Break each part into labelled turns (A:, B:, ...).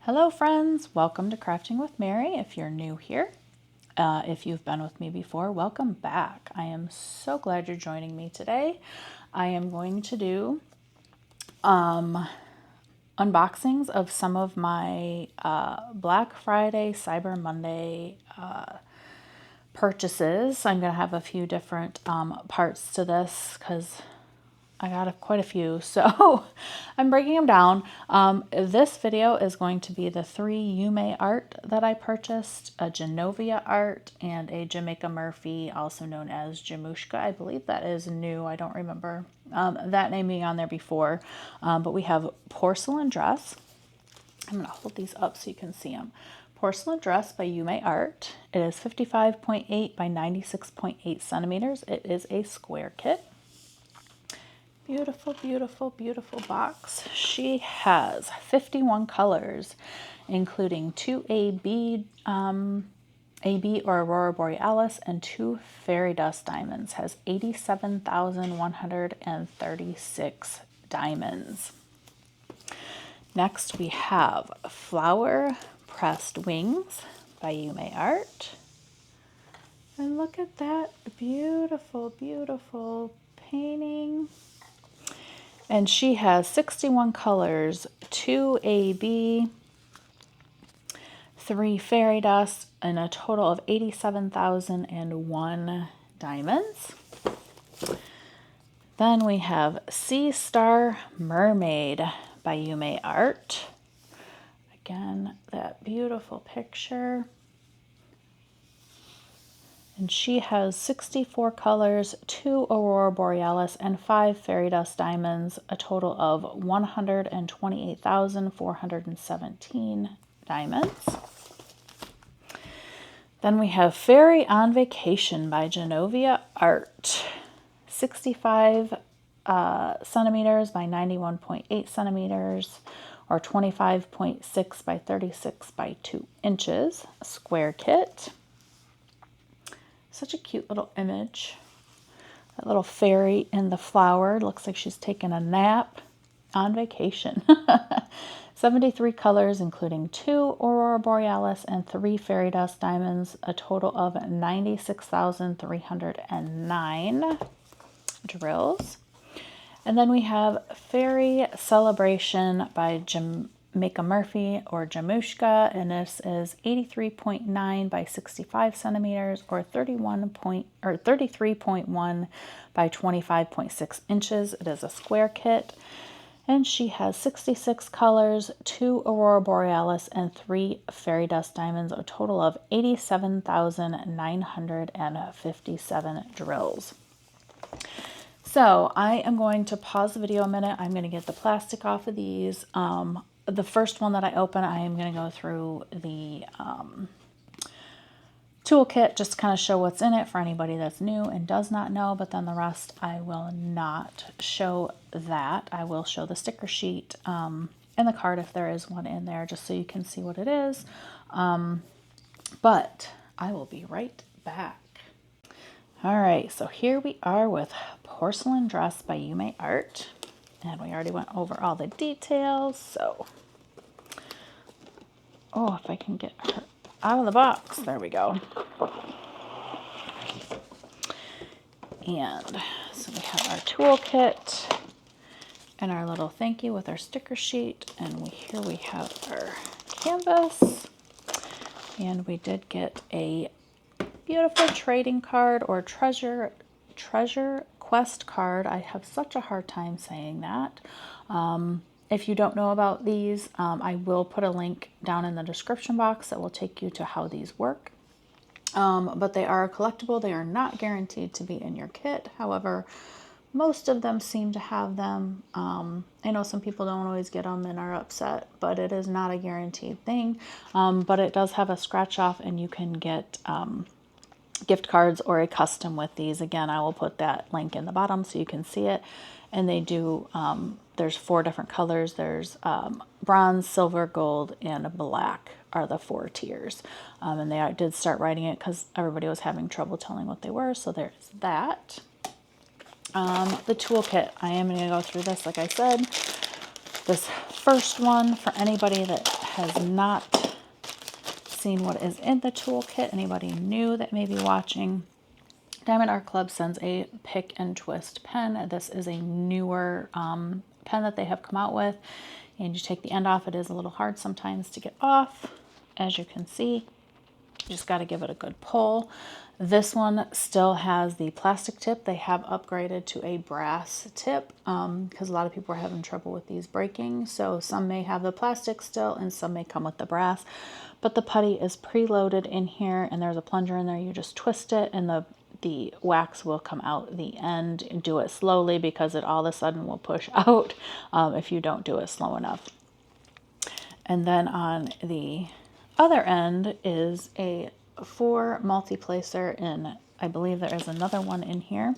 A: Hello friends, welcome to Crafting with Mary. If you're new here, if you've been with me before, welcome back. I am so glad you're joining me today. I am going to do unboxings of some of my Black Friday, Cyber Monday purchases. I'm going to have a few different parts to this because I got quite a few, so I'm breaking them down. This video is going to be the 3 YUUMEI art that I purchased, a JENOVIYA art and a Jamaica Murphy, also known as JEMOOSHKA. I believe that is new. I don't remember that name being on there before, but we have Porcelain Dress. I'm going to hold these up so you can see them. Porcelain Dress by YUUMEI Art. It is 55.8 by 96.8 centimeters. It is a square kit. Beautiful, beautiful, beautiful box. She has 51 colors, including 2 AB or Aurora Borealis and 2 fairy dust diamonds. Has 87,136 diamonds. Next we have Flower Pressed Wings by YUUMEI Art. And look at that beautiful, beautiful painting. And she has 61 colors, 2 AB, 3 fairy dust, and a total of 87,001 diamonds. Then we have Sea Star Mermaid by YUUMEI Art. Again, that beautiful picture. And she has 64 colors, 2 Aurora Borealis, and 5 fairy dust diamonds, a total of 128,417 diamonds. Then we have Fairy on Vacation by JENOVIYA Art. 65 centimeters by 91.8 centimeters, or 25.6 by 36 by 2 inches, a square kit. Such a cute little image. That little fairy in the flower. Looks like she's taking a nap on vacation. 73 colors, including 2 Aurora Borealis and 3 fairy dust diamonds, a total of 96,309 drills. And then we have Fairy Celebration by Jamaica Murphy or JEMOOSHKA, and this is 83.9 by 65 centimeters, or 33.1 by 25.6 inches. It is a square kit, and she has 66 colors, 2 Aurora Borealis, and 3 fairy dust diamonds, a total of 87,957 drills. So I am going to pause the video a minute. I'm going to get the plastic off of these. The first one that I open, I am going to go through the toolkit, just to kind of show what's in it for anybody that's new and does not know, but then the rest I will not show that. I will show the sticker sheet and the card if there is one in there, just so you can see what it is. But I will be right back. All right, so here we are with Porcelain Dress by YUUMEI Art. And we already went over all the details, so, oh, if I can get her out of the box, there we go. And so we have our toolkit and our little thank you with our sticker sheet, and here we have our canvas, and we did get a beautiful trading card or treasure quest card. I have such a hard time saying that. If you don't know about these, I will put a link down in the description box that will take you to how these work. But they are collectible. They are not guaranteed to be in your kit. However, most of them seem to have them. I know some people don't always get them and are upset, but it is not a guaranteed thing. But it does have a scratch off, and you can get gift cards or a custom with these. Again, I will put that link in the bottom so you can see it. And they do, there's 4 different colors. There's bronze, silver, gold, and black are the 4 tiers. And they did start writing it because everybody was having trouble telling what they were. So there's that. The toolkit, I am going to go through this, like I said. This first one for anybody that has not seen what is in the toolkit, anybody new that may be watching. Diamond Art Club sends a pick and twist pen. This is a newer pen that they have come out with, and you take the end off. It is a little hard sometimes to get off, as you can see. You just got to give it a good pull. This one still has the plastic tip. They have upgraded to a brass tip because a lot of people are having trouble with these breaking. So some may have the plastic still and some may come with the brass. But the putty is preloaded in here, and there's a plunger in there. You just twist it and the wax will come out the end. Do it slowly because it all of a sudden will push out if you don't do it slow enough. And then on the other end is a 4 multi-placer, and I believe there is another one in here,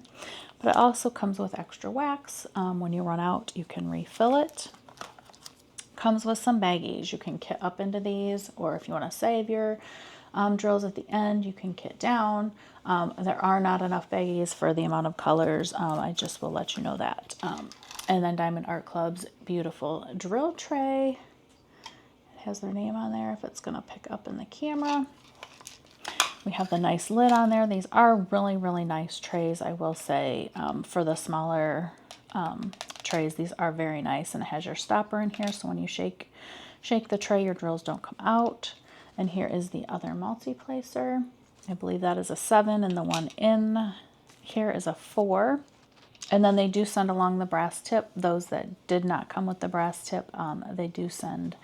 A: but it also comes with extra wax. When you run out, you can refill it. Comes with some baggies. You can kit up into these, or if you want to save your drills at the end, you can kit down. There are not enough baggies for the amount of colors. I just will let you know that. And then Diamond Art Club's beautiful drill tray. It has their name on there if it's going to pick up in the camera. We have the nice lid on there. These are really, really nice trays, I will say. For the smaller trays, these are very nice, and it has your stopper in here, so when you shake the tray, your drills don't come out. And here is the other multi-placer. I believe that is a 7, and the one in here is a 4. And then they do send along the brass tip. Those that did not come with the brass tip, they do send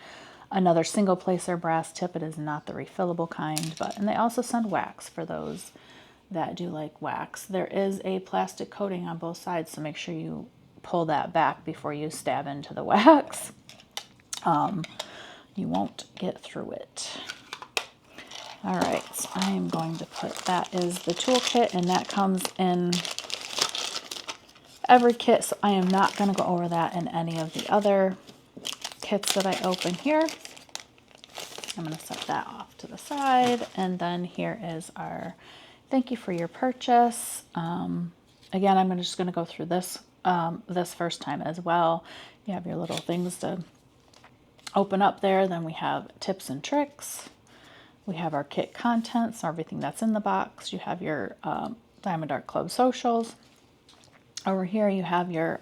A: another single placer brass tip. It is not the refillable kind, and they also send wax for those that do like wax. There is a plastic coating on both sides, so make sure you pull that back before you stab into the wax. You won't get through it. All right, so I'm going to put, that is the toolkit, and that comes in every kit, so I am not going to go over that in any of the other kits that I open here. I'm going to set that off to the side, and then here is our thank you for your purchase. Again, I'm just going to go through this this first time as well. You have your little things to open up there. Then we have tips and tricks. We have our kit contents, so everything that's in the box. You have your Diamond Art Club socials. Over here you have your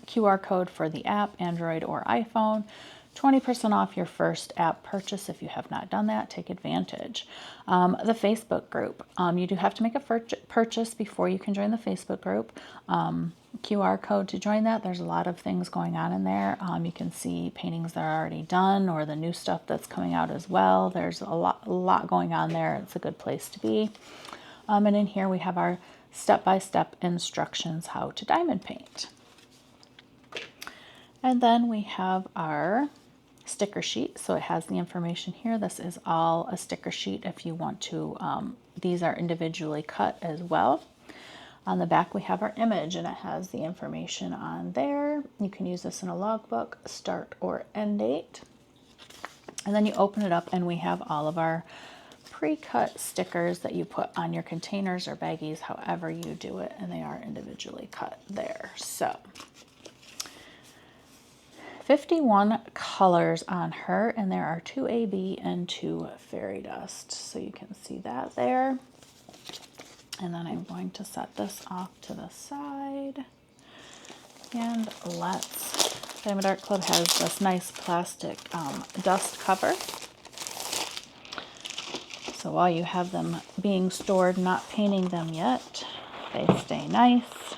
A: QR code for the app, Android or iPhone. 20% off your first app purchase. If you have not done that, take advantage. The Facebook group. You do have to make a purchase before you can join the Facebook group. QR code to join that. There's a lot of things going on in there. You can see paintings that are already done or the new stuff that's coming out as well. There's a lot going on there. It's a good place to be. And in here we have our step-by-step instructions how to diamond paint. And then we have our sticker sheet. So it has the information here. This is all a sticker sheet if you want to. These are individually cut as well. On the back we have our image, and it has the information on there. You can use this in a logbook, start or end date. And then you open it up and we have all of our pre-cut stickers that you put on your containers or baggies, however you do it, and they are individually cut there. So 51 colors on her, and there are 2 AB and 2 fairy dust. So you can see that there. And then I'm going to set this off to the side. And Diamond Art Club has this nice plastic dust cover. So while you have them being stored, not painting them yet, they stay nice.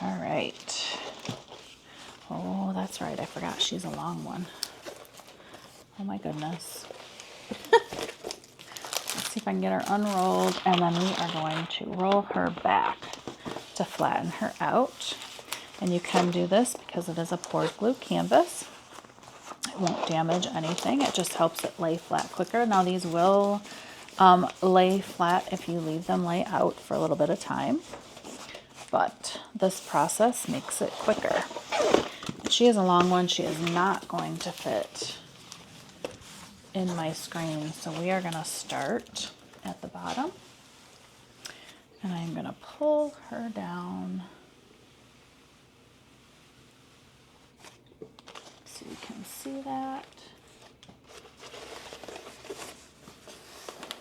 A: All right. Oh, that's right. I forgot she's a long one. Oh my goodness. Let's see if I can get her unrolled, and then we are going to roll her back to flatten her out. And you can do this because it is a poured glue canvas. It won't damage anything. It just helps it lay flat quicker. Now these will lay flat if you leave them lay out for a little bit of time, but this process makes it quicker. She is a long one. She is not going to fit in my screen, so we are going to start at the bottom, and I'm going to pull her down so you can see that.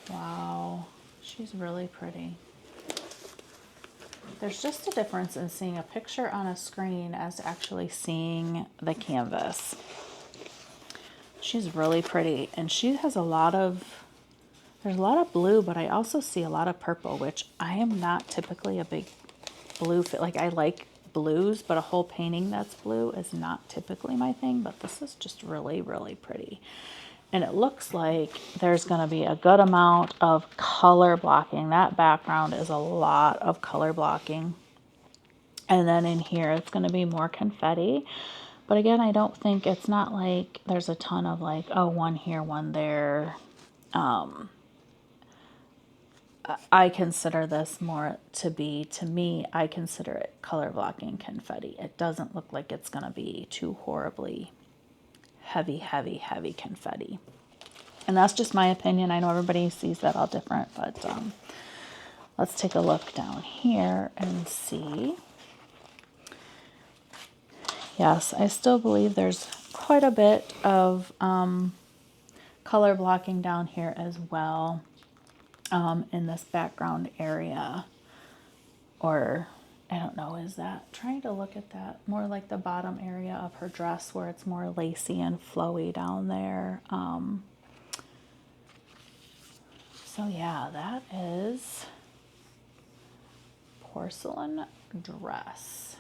A: Wow, she's really pretty. There's just a difference in seeing a picture on a screen as actually seeing the canvas. She's really pretty, and she has a lot of, there's a lot of blue, but I also see a lot of purple, which I am not typically a big blue fit. Like, I like blues, but a whole painting that's blue is not typically my thing, but this is just really, really pretty. And it looks like there's going to be a good amount of color blocking. That background is a lot of color blocking. And then in here, it's going to be more confetti. But again, I don't think, it's not like there's a ton of like, oh, one here, one there. I consider this more to be, to me, I consider it color blocking confetti. It doesn't look like it's going to be too horribly heavy, heavy, heavy confetti. And that's just my opinion. I know everybody sees that all different, but let's take a look down here and see. Yes, I still believe there's quite a bit of color blocking down here as well, in this background area. Or, I don't know, is that, trying to look at that, more like the bottom area of her dress where it's more lacy and flowy down there. So yeah, that is Porcelain Dress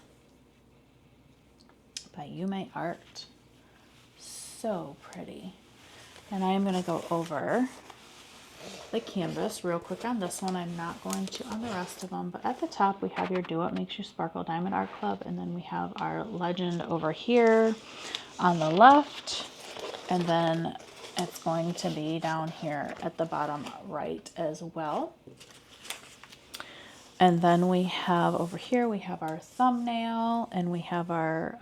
A: by YUUMEI Art. So pretty. And I am going to go over the canvas real quick on this one. I'm not going to on the rest of them, but at the top we have your Do What Makes You Sparkle Diamond Art Club, and then we have our legend over here on the left, and then it's going to be down here at the bottom right as well. And then we have over here, we have our thumbnail, and we have our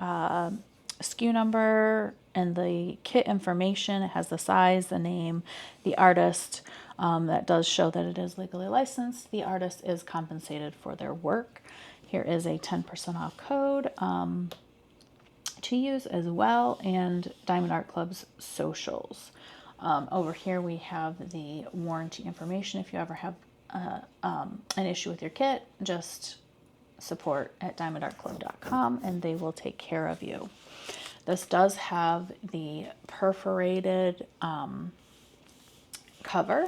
A: SKU number and the kit information. It has the size, the name, the artist. That does show that it is legally licensed. The artist is compensated for their work. Here is a 10% off code to use as well, and Diamond Art Club's socials. Over here we have the warranty information. If you ever have an issue with your kit, just support at diamondartclub.com and they will take care of you. This does have the perforated cover,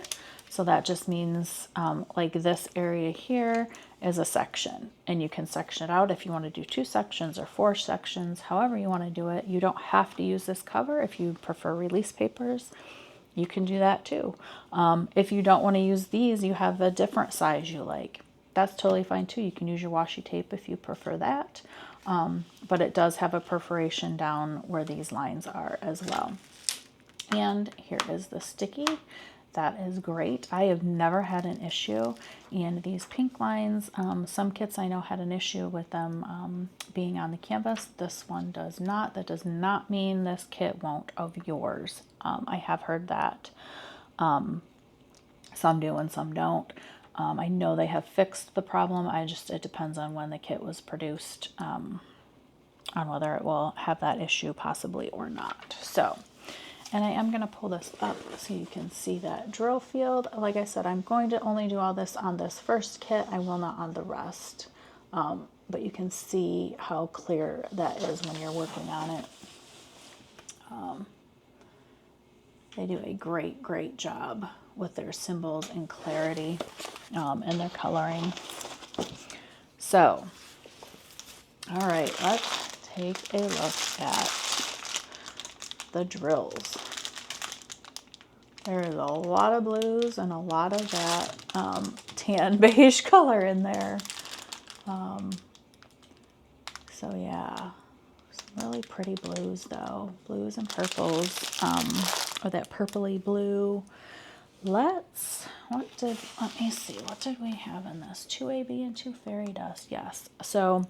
A: so that just means like this area here is a section, and you can section it out if you want to do 2 sections or 4 sections, however you want to do it. You don't have to use this cover. If you prefer release papers, you can do that too. If you don't want to use these, you have a different size you like, that's totally fine too. You can use your washi tape if you prefer that. But it does have a perforation down where these lines are as well. And here is the sticky. That is great. I have never had an issue. And these pink lines, some kits I know had an issue with them being on the canvas. This one does not. That does not mean this kit won't of yours. I have heard that. Some do and some don't. I know they have fixed the problem. It depends on when the kit was produced, on whether it will have that issue possibly or not. So, and I am going to pull this up so you can see that drill field. Like I said, I'm going to only do all this on this first kit. I will not on the rest. But you can see how clear that is when you're working on it. They do a great, great job with their symbols and clarity and their coloring. So, all right, let's take a look at the drills. There is a lot of blues and a lot of that tan beige color in there. So yeah, some really pretty blues though. Blues and purples, or that purpley blue. Let me see, what did we have in this? 2 AB and 2 fairy dust, yes. So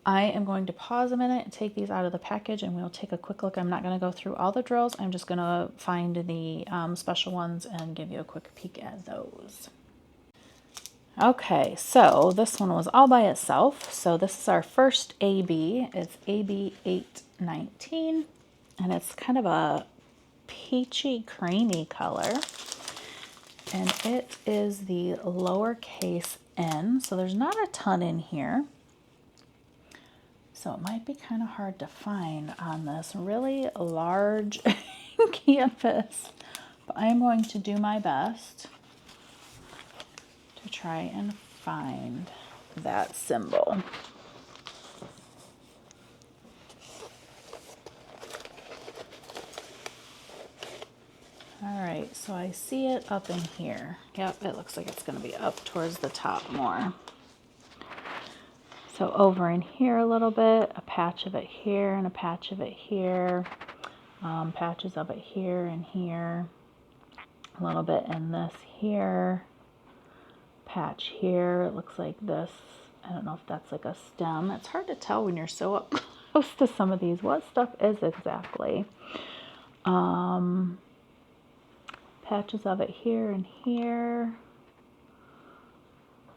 A: I am going to pause a minute and take these out of the package, and we'll take a quick look. I'm not going to go through all the drills. I'm just going to find the special ones and give you a quick peek at those. Okay, so this one was all by itself. So this is our first AB. It's AB 819, and it's kind of a peachy creamy color, and it is the lowercase n, so there's not a ton in here, so it might be kind of hard to find on this really large canvas, but I'm going to do my best to try and find that symbol. All right, so I see it up in here. Yep, it looks like it's going to be up towards the top more. So over in here a little bit, a patch of it here and a patch of it here, patches of it here and here, a little bit in this here, patch here. It looks like this. I don't know if that's like a stem. It's hard to tell when you're so up close to some of these what stuff is exactly. Patches of it here and here,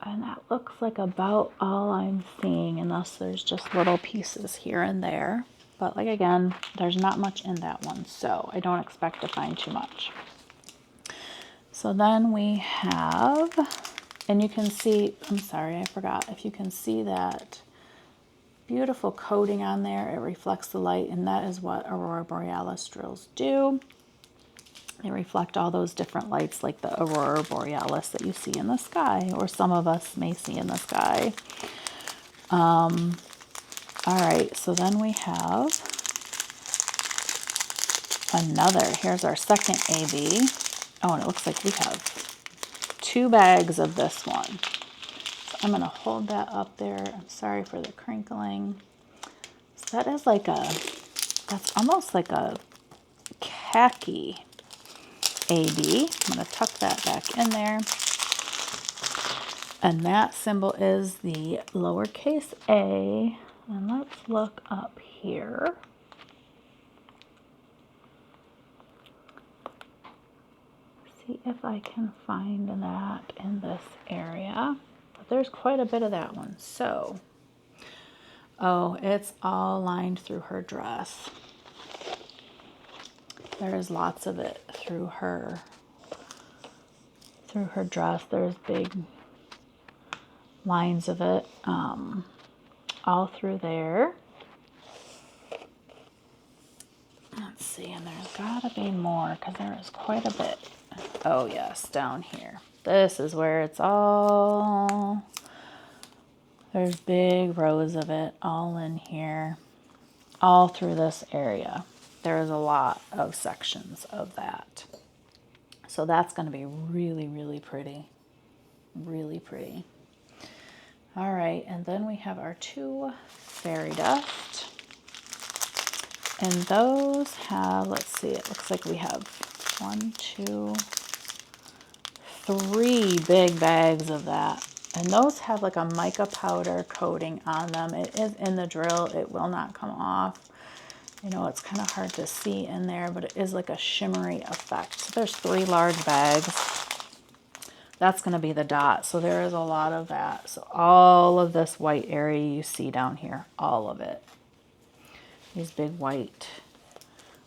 A: and that looks like about all I'm seeing, unless there's just little pieces here and there. But like again, there's not much in that one, so I don't expect to find too much. So then we have, and you can see, I'm sorry, I forgot, if you can see that beautiful coating on there, it reflects the light, and that is what Aurora Borealis drills do. They reflect all those different lights like the Aurora Borealis that you see in the sky, or some of us may see in the sky. All right, so then we have another, here's our second AB. Oh, and it looks like we have 2 bags of this one. So I'm gonna hold that up there. I'm sorry for the crinkling. So that is like a, that's almost like a khaki AB. I'm going to tuck that back in there. And that symbol is the lowercase a. And let's look up here. See if I can find that in this area. But there's quite a bit of that one. So, oh, it's all lined through her dress. There is lots of it through her dress. There's big lines of it all through there. Let's see, and there's gotta be more because there is quite a bit. Oh yes, down here. This is where it's all, there's big rows of it all in here, all through this area. There is a lot of sections of that. So that's going to be really, really pretty. Really pretty. All right, and then we have our 2 fairy dust. And those have, let's see, it looks like we have 1, 2, 3 big bags of that. And those have like a mica powder coating on them. It is in the drill. It will not come off. You know, it's kind of hard to see in there, but it is like a shimmery effect. So there's 3 large bags. That's going to be the dot. So there is a lot of that. So all of this white area you see down here, all of it. These big white.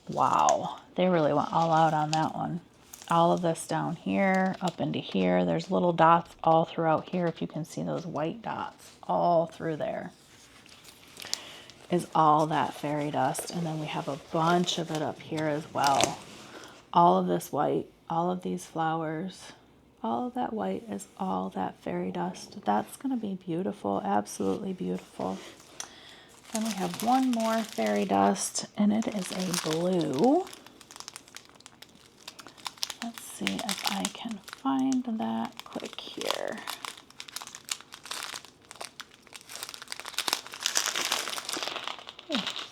A: Wow. They really went all out on that one. All of this down here, up into here. There's little dots all throughout here. If you can see those white dots all through there. Is all that fairy dust, and then we have a bunch of it up here as well. All of this white, all of these flowers, all of that white is all that fairy dust. That's going to be beautiful, absolutely beautiful. Then we have one more fairy dust, and it is a blue. Let's see if I can find that quick here.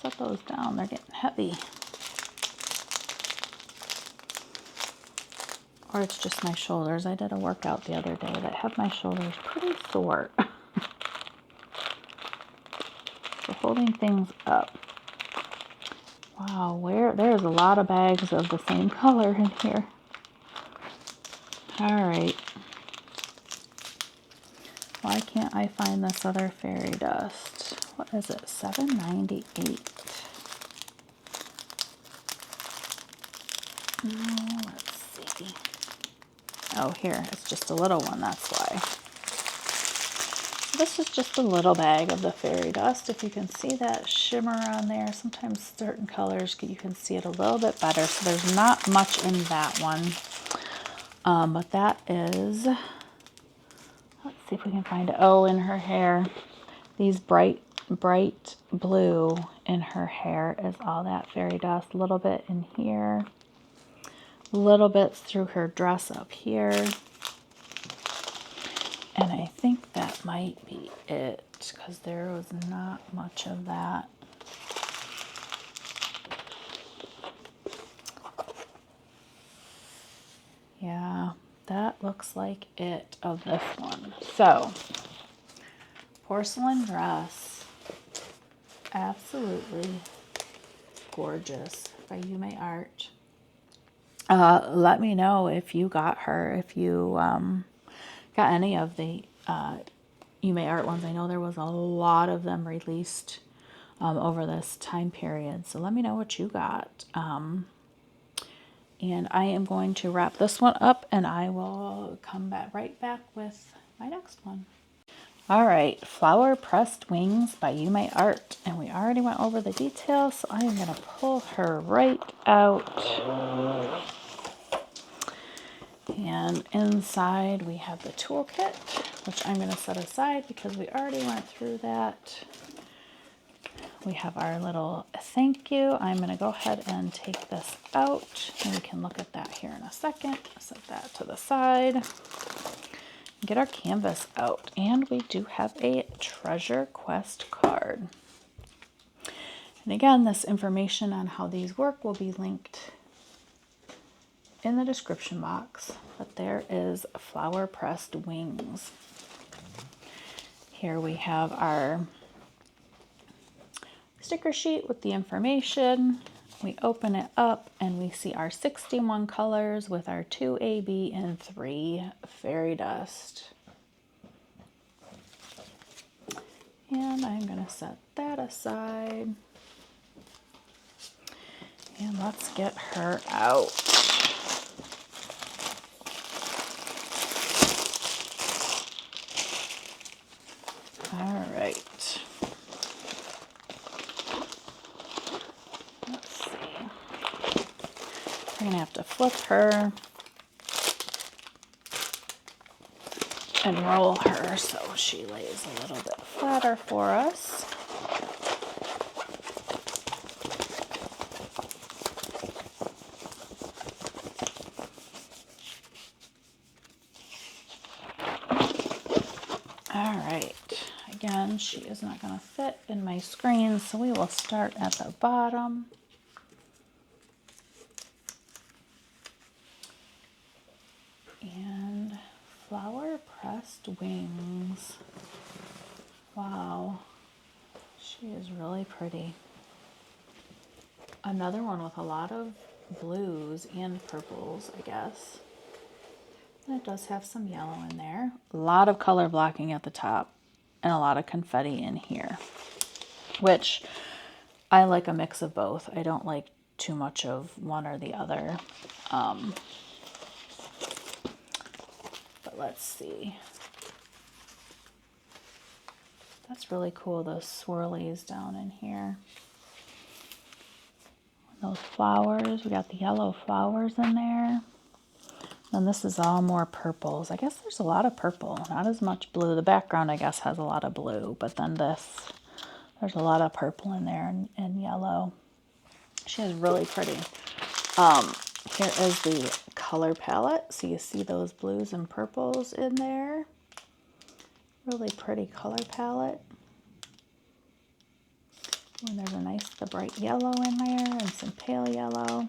A: Set those down, they're getting heavy. Or it's just my shoulders. I did a workout the other day that had my shoulders pretty sore. So holding things up. Wow, there's a lot of bags of the same color in here. All right. Why can't I find this other fairy dust? What is it? $7.98. Let's see. Oh, here, it's just a little one, that's why. This is just a little bag of the fairy dust. If you can see that shimmer on there, sometimes certain colors, you can see it a little bit better. So there's not much in that one. But that is, let's see if we can find it. Oh, in her hair. These bright blue in her hair is all that fairy dust. A little bit in here. Little bits through her dress up here. And I think that might be it, because there was not much of that. Yeah, that looks like it of this one. So, porcelain dress, absolutely gorgeous, by YUUMEI Art. Let me know if you got her, if you got any of the YUUMEI Art ones. I know there was a lot of them released over this time period, so let me know what you got. And I am going to wrap this one up, and I will come right back with my next one. All right, Flower Pressed Wings by YUUMEI Art. And we already went over the details, so I am going to pull her right out. And inside we have the toolkit, which I'm going to set aside because we already went through that. We have our little thank you. I'm going to go ahead and take this out, and we can look at that here in a second. Set that to the side. Get our canvas out, and we do have a treasure quest card. And again, this information on how these work will be linked in the description box, but there is Flower Pressed Wings. Here we have our sticker sheet with the information. We open it up and we see our 61 colors with our 2 AB and 3 fairy dust. And I'm going to set that aside. And let's get her out. All right. Let's see. We're going to have to flip her and roll her so she lays a little bit flatter for us. All right, again, she is not going to fit in my screen, so we will start at the bottom. And Flower Pressed Wings. Wow, she is really pretty. Another one with a lot of blues and purples, I guess. And it does have some yellow in there. A lot of color blocking at the top and a lot of confetti in here, which I like a mix of both. I don't like too much of one or the other. But let's see. That's really cool, those swirlies down in here. Those flowers, we got the yellow flowers in there. And this is all more purples. I guess there's a lot of purple, not as much blue. The background, I guess, has a lot of blue, but then this, there's a lot of purple in there and yellow. She is really pretty. Here is the color palette. So you see those blues and purples in there. Really pretty color palette. And there's a nice, the bright yellow in there and some pale yellow.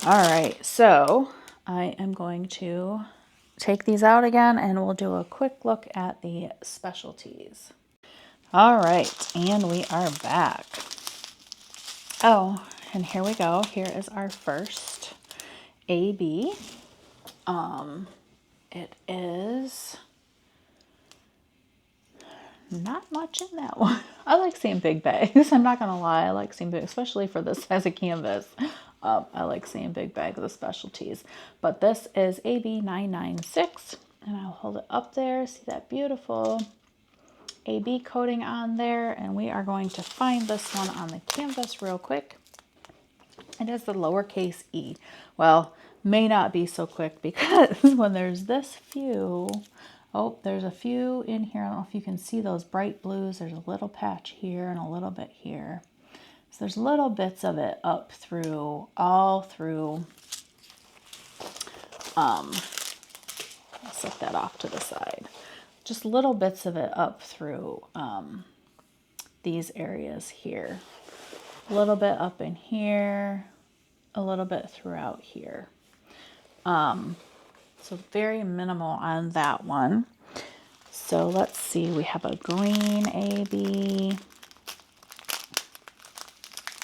A: All right, so I am going to take these out again and we'll do a quick look at the specialties. All right, and we are back. Oh, and here we go. Here is our first AB. It is not much in that one. I like seeing big bags. I'm not going to lie. I like seeing big, especially for this size of canvas. I like seeing big bags of specialties. But this is AB996, and I'll hold it up there. See that beautiful AB coating on there, and we are going to find this one on the canvas real quick. It is the lowercase e. Well, may not be so quick because when there's this few, oh, there's a few in here. I don't know if you can see those bright blues. There's a little patch here and a little bit here. So there's little bits of it up through, all through, I'll set that off to the side. Just little bits of it up through these areas here. A little bit up in here, a little bit throughout here. So very minimal on that one. So let's see, we have a green AB.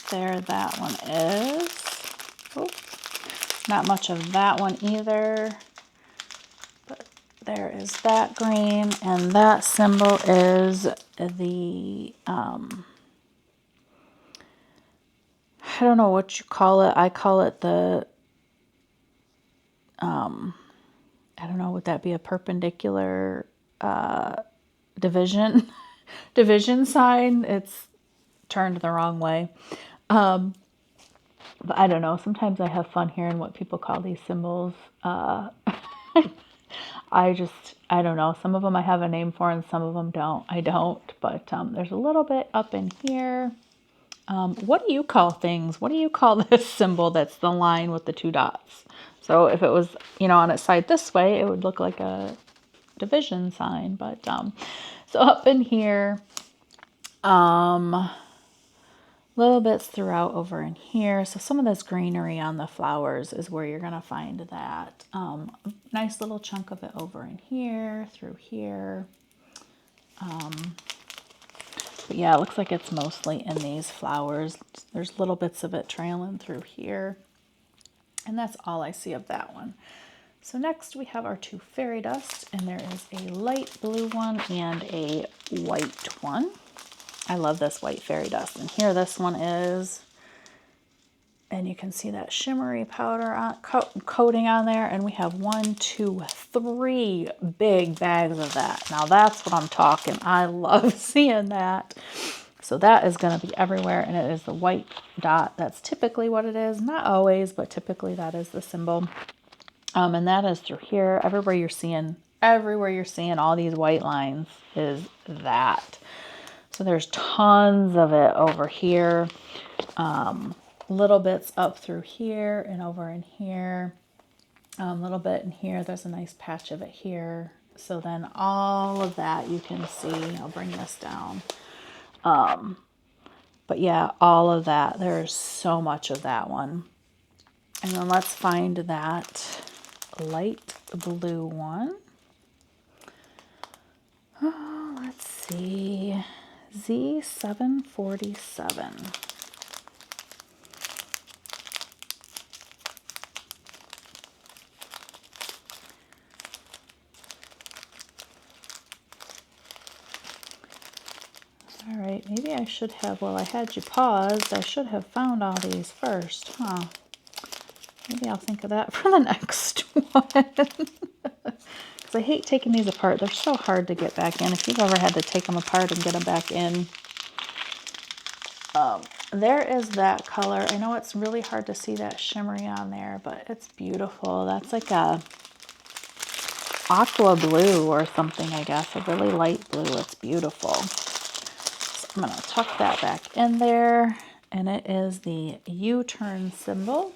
A: There, that one is. Oh, not much of that one either. But there is that green, and that symbol is the, I don't know what you call it. I call it the, I don't know, would that be a perpendicular division sign? It's turned the wrong way. But I don't know. Sometimes I have fun hearing what people call these symbols. I don't know. Some of them I have a name for and some of them don't. I don't. But there's a little bit up in here. What do you call things? What do you call this symbol that's the line with the two dots? So if it was, you know, on its side this way, it would look like a division sign. But so up in here, little bits throughout over in here. So some of this greenery on the flowers is where you're going to find that. Nice little chunk of it over in here, through here. But yeah, it looks like it's mostly in these flowers. There's little bits of it trailing through here. And that's all I see of that one. So next we have our two fairy dust, and there is a light blue one and a white one. I love this white fairy dust. And here this one is, and you can see that shimmery powder on, coating on there. And we have 1, 2, 3 big bags of that. Now that's what I'm talking. I love seeing that. So that is going to be everywhere, and it is the white dot. That's typically what it is. Not always, but typically that is the symbol. And that is through here. Everywhere you're seeing all these white lines is that. So there's tons of it over here. Little bits up through here and over in here. A little bit in here. There's a nice patch of it here. So then all of that you can see. I'll bring this down. But yeah, all of that. There's so much of that one. And then let's find that light blue one. Oh, let's see. Z747. All right, maybe I should have, while I had you paused, I should have found all these first, huh? Maybe I'll think of that for the next one. Because I hate taking these apart. They're so hard to get back in. If you've ever had to take them apart and get them back in. There is that color. I know it's really hard to see that shimmery on there, but it's beautiful. That's like a aqua blue or something, I guess. A really light blue. It's beautiful. I'm going to tuck that back in there, and it is the U-turn symbol.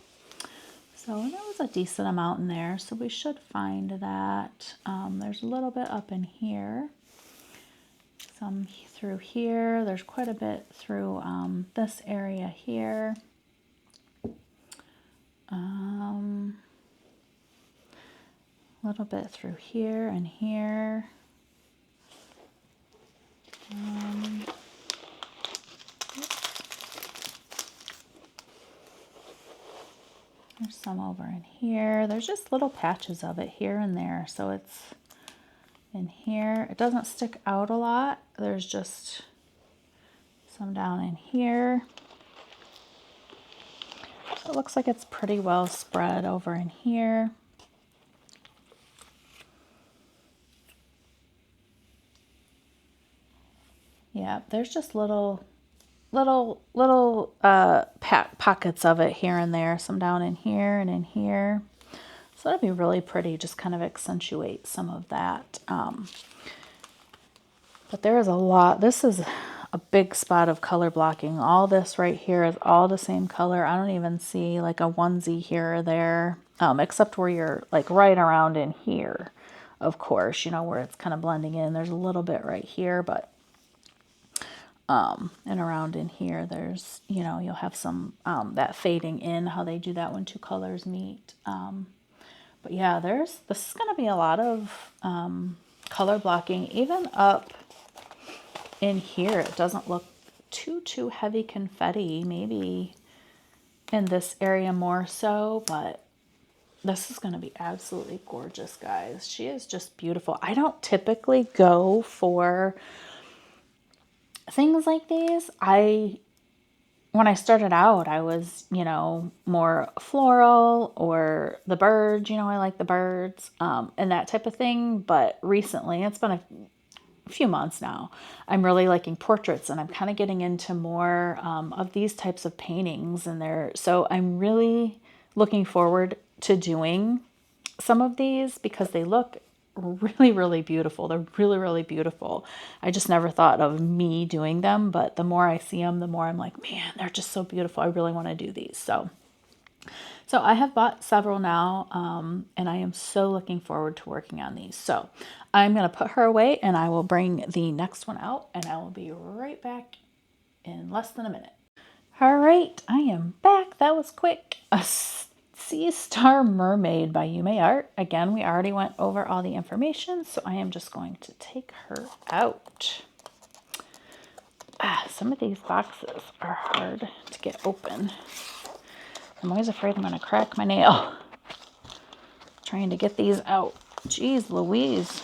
A: So there was a decent amount in there, so we should find that. There's a little bit up in here, some through here. There's quite a bit through this area here. A little bit through here and here. There's some over in here. There's just little patches of it here and there. So it's in here. It doesn't stick out a lot. There's just some down in here. So it looks like it's pretty well spread over in here. Yeah, there's just little pockets of it here and there. Some down in here and in here. So that'd be really pretty, just kind of accentuate some of that. But there is a lot. This is a big spot of color blocking. All this right here is all the same color. I don't even see like a onesie here or there, except where you're like right around in here, of course, you know, where it's kind of blending in. There's a little bit right here, but and around in here, there's, you know, you'll have some that fading in, how they do that when two colors meet. But yeah, this is going to be a lot of color blocking, even up in here. It doesn't look too heavy confetti, maybe in this area more so, but this is going to be absolutely gorgeous, guys. She is just beautiful. I don't typically go for things like these. When I started out, I was, you know, more floral or the birds, you know, I like the birds, and that type of thing. But recently, it's been a few months now, I'm really liking portraits, and I'm kind of getting into more of these types of paintings. So I'm really looking forward to doing some of these because they look really beautiful. They're really beautiful. I just never thought of me doing them, but the more I see them, the more I'm like, man, they're just so beautiful. I really want to do these. So I have bought several now, and I am so looking forward to working on these. So I'm going to put her away, and I will bring the next one out, and I will be right back in less than a minute. All right, I am back. That was quick. A Sea Star Mermaid by YUUMEI Art. Again, we already went over all the information, so I am just going to take her out. Some of these boxes are hard to get open. I'm always afraid I'm going to crack my nail trying to get these out. Jeez Louise.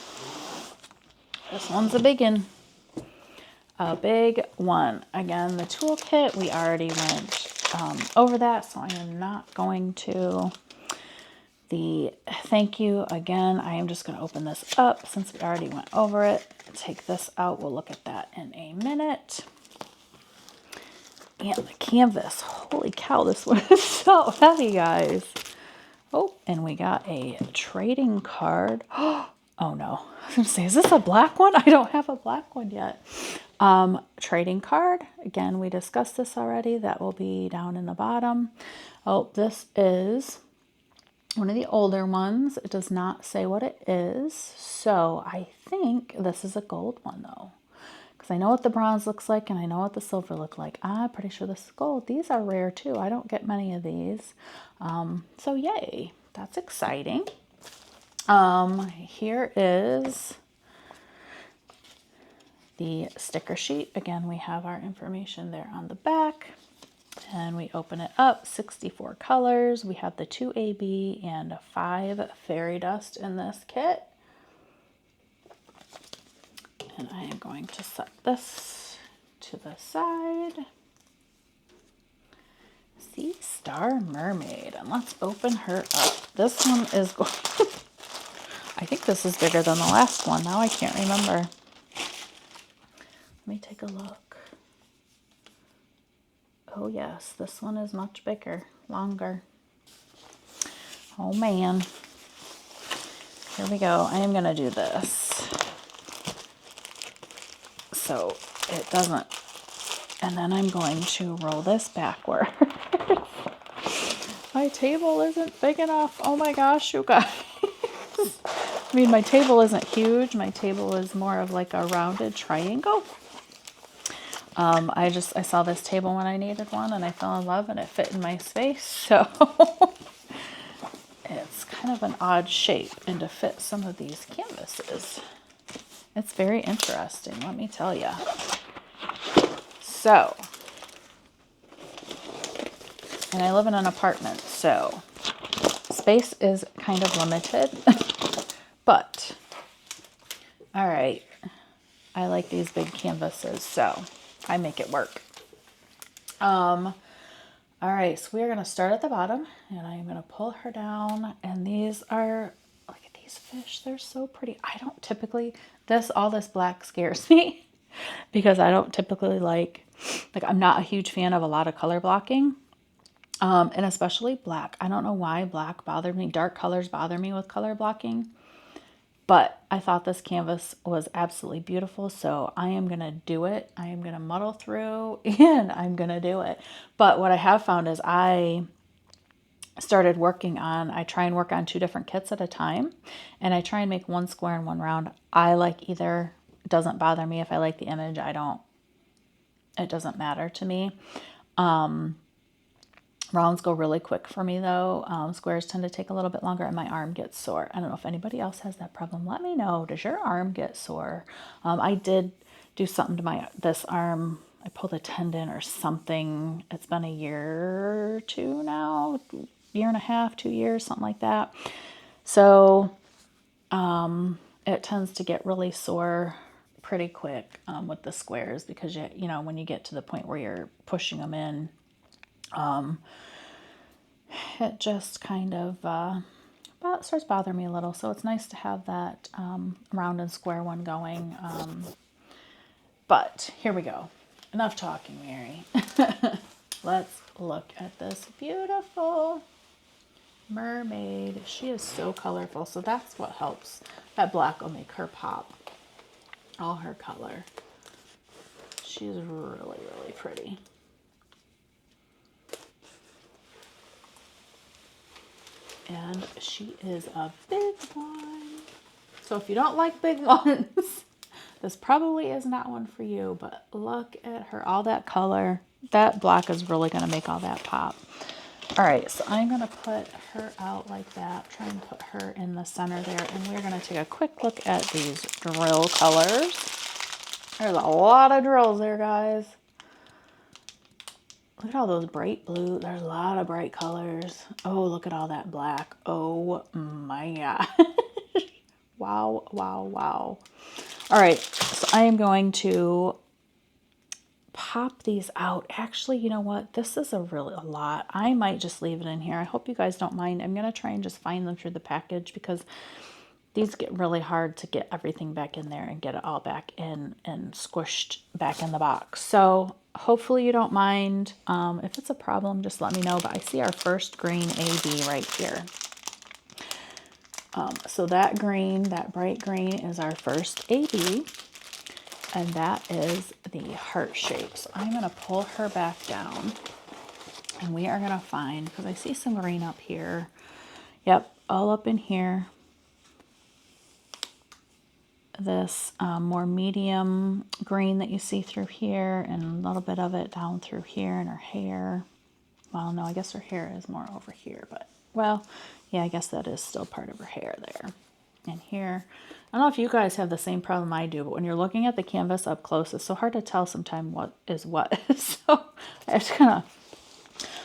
A: This one's a big one. A big one. Again, the toolkit, we already went over that, so I am not going to. The thank you, again, I am just going to open this up since we already went over it. Take this out. We'll look at that in a minute. And the canvas. Holy cow, this one is so heavy, guys. Oh, and we got a trading card. Oh, no. I was going to say, is this a black one? I don't have a black one yet. Trading card. Again, we discussed this already. That will be down in the bottom. Oh, this is one of the older ones. It does not say what it is. So I think this is a gold one, though. Because I know what the bronze looks like, and I know what the silver look like. I'm pretty sure this is gold. These are rare, too. I don't get many of these. So yay. That's exciting. Here is the sticker sheet. Again, we have our information there on the back. And we open it up, 64 colors. We have the 2 AB and 5 fairy dust in this kit. And I am going to set this to the side. Sea Star Mermaid. And let's open her up. This one is going I think this is bigger than the last one. Now I can't remember. Let me take a look. Oh yes, this one is much bigger, longer. Oh man. Here we go. I am going to do this so it doesn't. And then I'm going to roll this backward. My table isn't big enough. Oh my gosh, you guys. I mean, my table isn't huge. My table is more of like a rounded triangle. I saw this table when I needed one, and I fell in love, and it fit in my space. So it's kind of an odd shape, and to fit some of these canvases, it's very interesting, let me tell you. So, and I live in an apartment, so space is kind of limited, but all right, I like these big canvases, so I make it work. All right, so we're gonna start at the bottom and I'm gonna pull her down, and these are, look at these fish, they're so pretty. I don't typically, all this black scares me because I don't typically like I'm not a huge fan of a lot of color blocking. And especially black. I don't know why black bothered me. Dark colors bother me with color blocking. But I thought this canvas was absolutely beautiful, so I am going to do it. I am going to muddle through and I'm going to do it. But what I have found is I started working on, I try and work on 2 different kits at a time. And I try and make one square and one round. I like either. It doesn't bother me if I like the image. It doesn't matter to me. Rounds go really quick for me though. Squares tend to take a little bit longer and my arm gets sore. I don't know if anybody else has that problem. Let me know. Does your arm get sore? I did do something to this arm. I pulled a tendon or something. It's been a year or 2 now, year and a half, 2 years, something like that. So it tends to get really sore pretty quick with the squares because you know when you get to the point where you're pushing them in, it just kind of starts bothering me a little. So it's nice to have that round and square one going. But here we go. Enough talking, Mary. Let's look at this beautiful mermaid. She is so colorful. So that's what helps. That black will make her pop. All her color. She's really, really pretty. And she is a big one. So if you don't like big ones, this probably is not one for you. But look at her, all that color. That black is really going to make all that pop. All right, so I'm going to put her out like that. Try and put her in the center there. And we're going to take a quick look at these drill colors. There's a lot of drills there, guys. Look at all those bright blue. There's a lot of bright colors. Oh, look at all that black. Oh my God. Wow, wow, wow. All right, so I am going to pop these out. Actually, you know what? This is a lot. I might just leave it in here. I hope you guys don't mind. I'm going to try and just find them through the package because these get really hard to get everything back in there and get it all back in and squished back in the box. So hopefully you don't mind. If it's a problem, just let me know. But I see our first green AB right here. So that green, that bright green is our first AB. And that is the heart shape. So I'm going to pull her back down. And we are going to find, because I see some green up here. Yep, all up in here. This more medium green that you see through here, and a little bit of it down through here in her hair. Well, no, I guess her hair is more over here, but well, yeah, I guess that is still part of her hair there. And here, I don't know if you guys have the same problem I do, but when you're looking at the canvas up close, it's so hard to tell sometimes what is what. So I have to kind of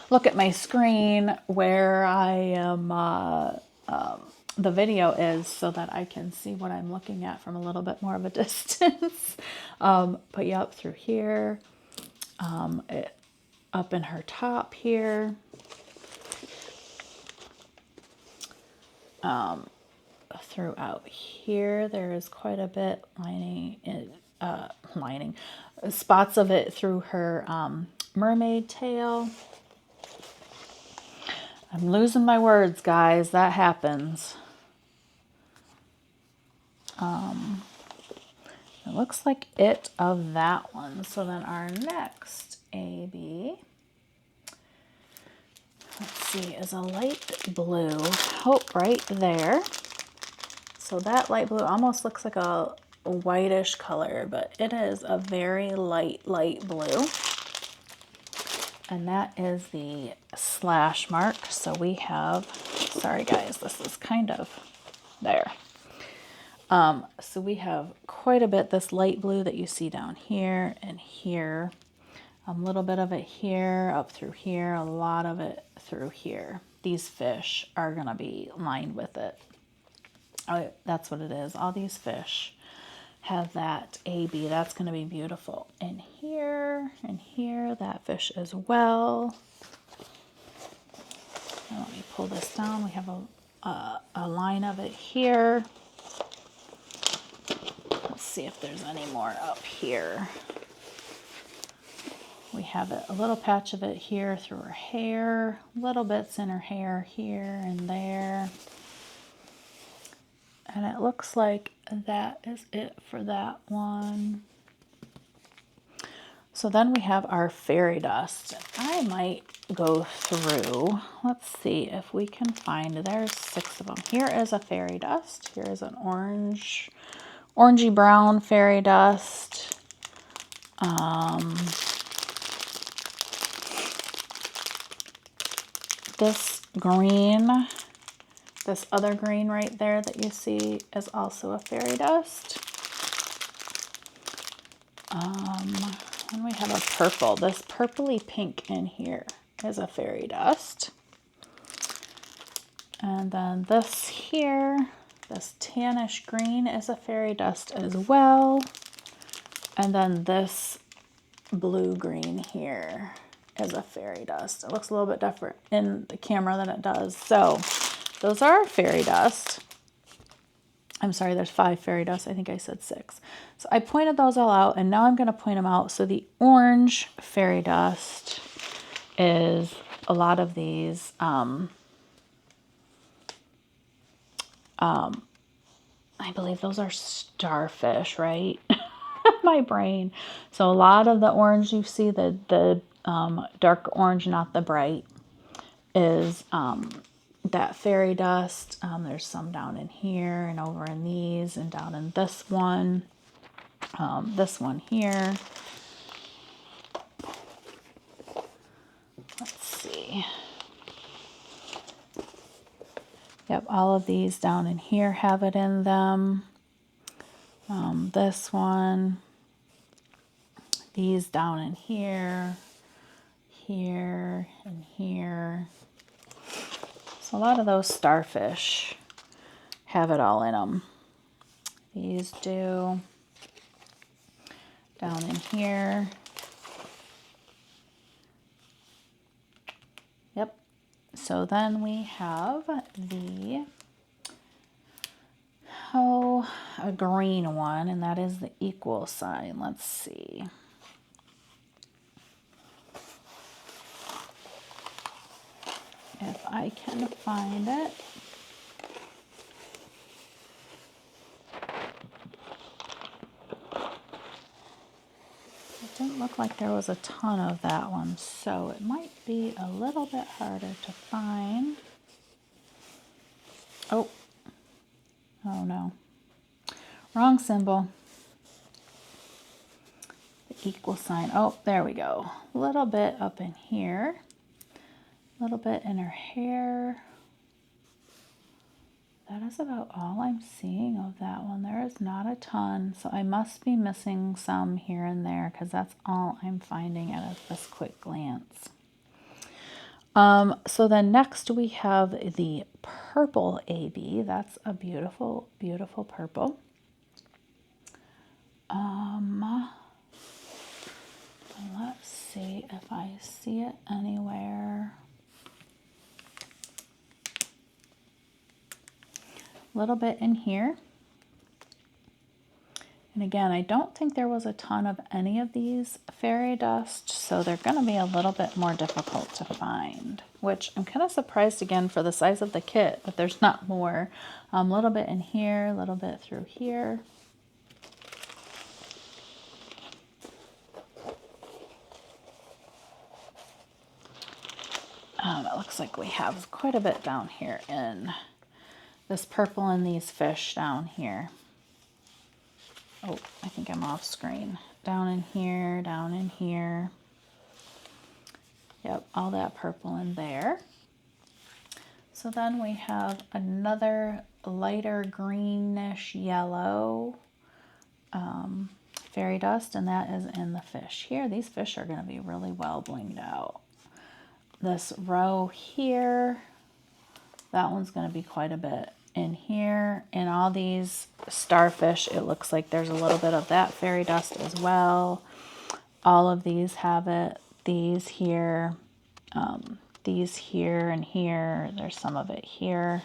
A: look at my screen where I am the video is so that I can see what I'm looking at from a little bit more of a distance. But yeah, up through here, up in her top here, throughout here, there is quite a bit lining, spots of it through her mermaid tail. I'm losing my words, guys. That happens. It looks like it of that one. So then our next AB, let's see, is a light blue. Oh, right there. So that light blue almost looks like a whitish color, but it is a very light blue. And that is the slash mark. So we have, sorry guys, this is kind of there. So we have quite a bit, this light blue that you see down here and here, a little bit of it here, up through here, a lot of it through here. These fish are going to be lined with it. Oh, that's what it is. All these fish have that AB. That's going to be beautiful. And here, that fish as well. Now let me pull this down. We have a line of it here. Let's see if there's any more up here. We have a little patch of it here through her hair, little bits in her hair here and there. And it looks like that is it for that one. So then we have our fairy dust. I might go through, let's see if we can find, there's 6 of them. Here is a fairy dust. Here is an orangey brown fairy dust. This green, this other green right there that you see is also a fairy dust. And we have a purple. This purpley pink in here is a fairy dust. And then this here, this tannish green is a fairy dust as well. And then this blue green here is a fairy dust. It looks a little bit different in the camera than it does. So those are fairy dust. I'm sorry, there's 5 fairy dust. I think I said 6. So I pointed those all out, and now I'm going to point them out. So the orange fairy dust is a lot of these. I believe those are starfish, right? My brain. So a lot of the orange you see, the dark orange, not the bright, is that fairy dust. There's some down in here and over in these and down in this one here. Let's see. Yep, all of these down in here have it in them. This one, these down in here, here, and here. So a lot of those starfish have it all in them. These do. Down in here. Yep. So then we have a green one, and that is the equal sign. Let's see. If I can find it. It didn't look like there was a ton of that one, so it might be a little bit harder to find. Oh no. Wrong symbol. The equal sign. Oh, there we go. A little bit up in here. A little bit in her hair. That is about all I'm seeing of that one. There is not a ton, so I must be missing some here and there because that's all I'm finding at this quick glance. So then next we have the purple AB. That's a beautiful, beautiful purple. Let's see if I see it anywhere. A little bit in here. And again, I don't think there was a ton of any of these fairy dust, so they're going to be a little bit more difficult to find, which I'm kind of surprised again for the size of the kit, but there's not more. A little bit in here, a little bit through here. It looks like we have quite a bit down here in this purple and these fish down here. Oh, I think I'm off screen. Down in here, down in here. Yep, all that purple in there. So then we have another lighter greenish yellow fairy dust, and that is in the fish here. These fish are going to be really well blinged out. This row here, that one's going to be quite a bit in here. In all these starfish, it looks like there's a little bit of that fairy dust as well. All of these have it. These here, these here and here. There's some of it here.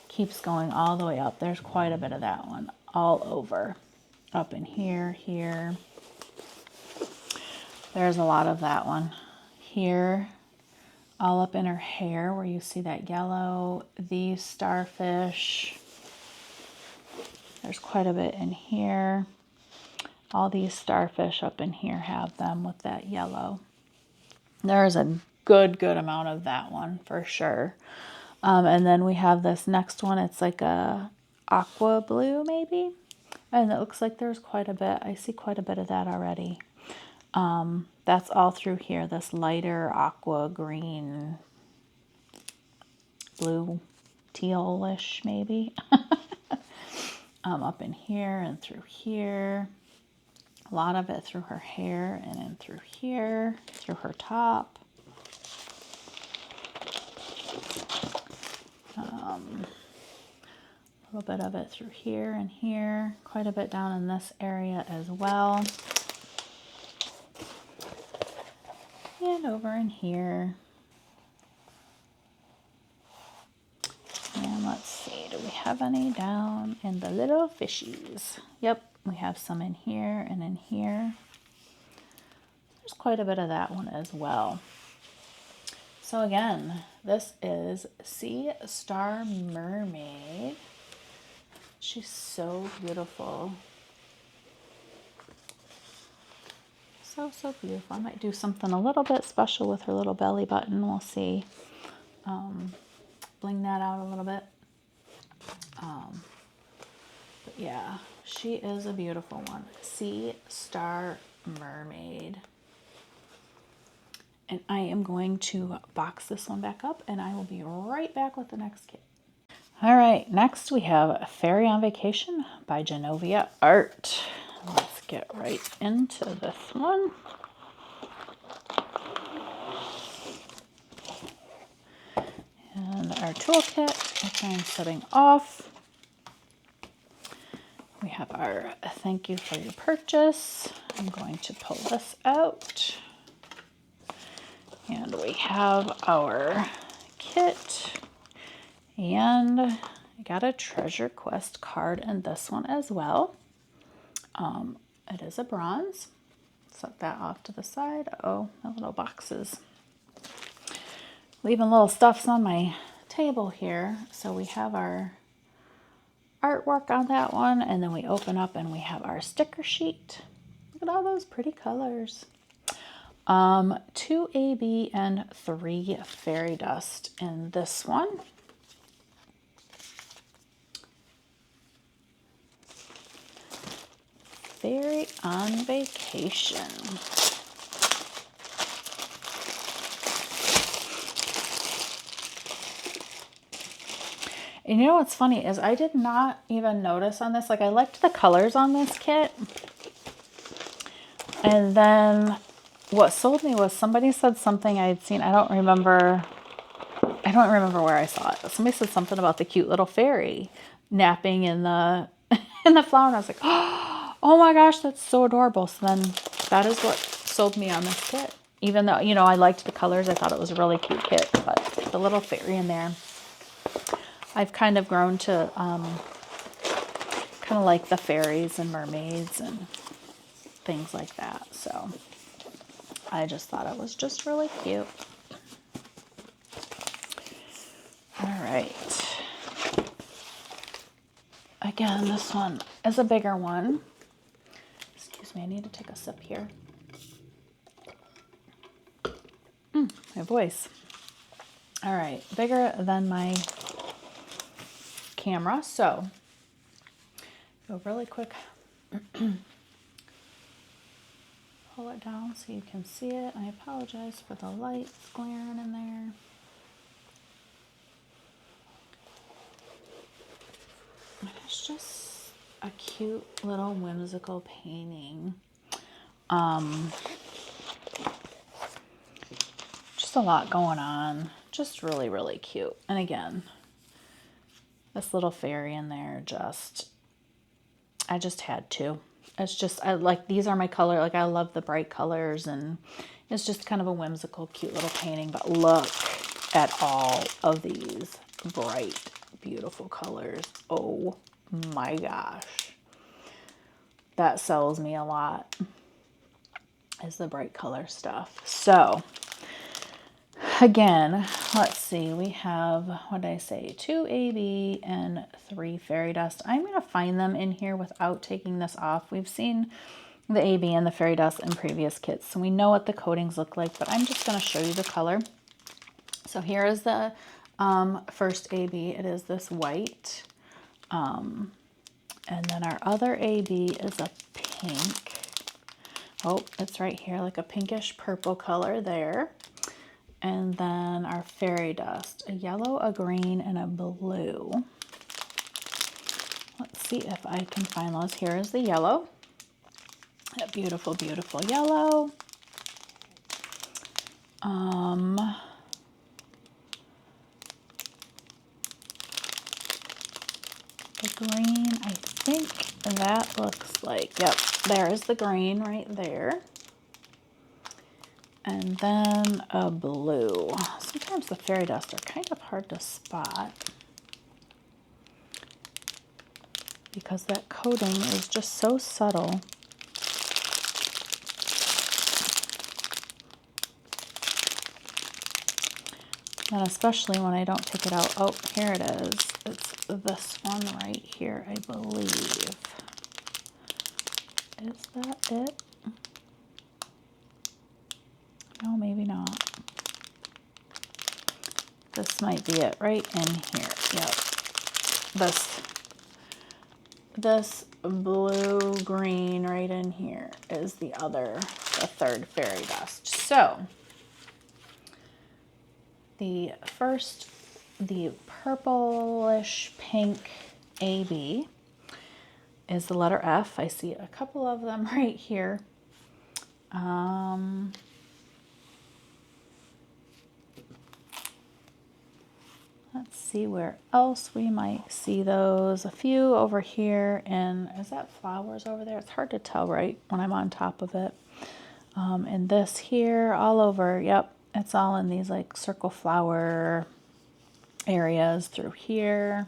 A: Keeps going all the way up. There's quite a bit of that one all over. Up in here, here. There's a lot of that one. Here, all up in her hair where you see that yellow. These starfish. There's quite a bit in here. All these starfish up in here have them with that yellow. There's a good amount of that one for sure. And then we have this next one. It's like a aqua blue maybe. And it looks like there's quite a bit. I see quite a bit of that already. That's all through here. This lighter aqua green, blue, tealish maybe. Up in here and through here. A lot of it through her hair and in through here, through her top. A little bit of it through here and here. Quite a bit down in this area as well. And over in here. And let's see, do we have any down in the little fishies? Yep, we have some in here and in here. There's quite a bit of that one as well. So again, this is Sea Star Mermaid. She's so beautiful. So beautiful. I might do something a little bit special with her little belly button. We'll see. Bling that out a little bit. But yeah, she is a beautiful one. Sea Star Mermaid. And I am going to box this one back up and I will be right back with the next kit. All right, next we have Fairy on Vacation by JENOVIYA Art. Let's get right into this one. And our toolkit, which I'm setting off. We have our thank you for your purchase. I'm going to pull this out. And we have our kit. And I got a Treasure Quest card in this one as well. It is a bronze. Set that off to the side. Oh, the little boxes. Leaving little stuffs on my table here. So we have our artwork on that one, and then we open up and we have our sticker sheet. Look at all those pretty colors. 2 AB and 3 fairy dust in this one. Fairy on Vacation. And you know what's funny is I did not even notice on this. Like, I liked the colors on this kit. And then what sold me was somebody said something I had seen. I don't remember where I saw it. Somebody said something about the cute little fairy napping in the in the flower. And I was like, oh my gosh, that's so adorable. So then that is what sold me on this kit. Even though, you know, I liked the colors. I thought it was a really cute kit. But the little fairy in there. I've kind of grown to kind of like the fairies and mermaids and things like that. So I just thought it was just really cute. All right. Again, this one is a bigger one. Excuse me, I need to take a sip here. My voice. All right, bigger than my camera, so go really quick. Pull it down so you can see it. I apologize for the lights glaring in there. It's just a cute little whimsical painting. Just a lot going on. Just really, really cute. And again, this little fairy in there, I just had to. It's just, I like, these are my color. Like, I love the bright colors, and it's just kind of a whimsical, cute little painting. But look at all of these bright, beautiful colors. Oh my gosh. That sells me a lot, is the bright color stuff. So again, let's see, we have, what did I say, 2 AB and 3 fairy dust. I'm going to find them in here without taking this off. We've seen the AB and the fairy dust in previous kits, so we know what the coatings look like, but I'm just going to show you the color. So here is the first AB. It is this white. And then our other AB is a pink. Oh, it's right here, like a pinkish purple color there. And then our fairy dust, a yellow, a green, and a blue. Let's see if I can find those. Here is the yellow. That beautiful, beautiful yellow. The green, I think that looks like, yep, there is the green right there. And then a blue. Sometimes the fairy dust are kind of hard to spot because that coating is just so subtle. And especially when I don't take it out. Oh, here it is. It's this one right here, I believe. Is that it? No, maybe not. This might be it right in here. Yep. This blue green right in here is the third fairy dust. So the first, the purplish pink AB is the letter F. I see a couple of them right here. Let's see where else we might see those. A few over here, and is that flowers over there? It's hard to tell right when I'm on top of it. And this here, all over, yep, it's all in these like circle flower areas through here.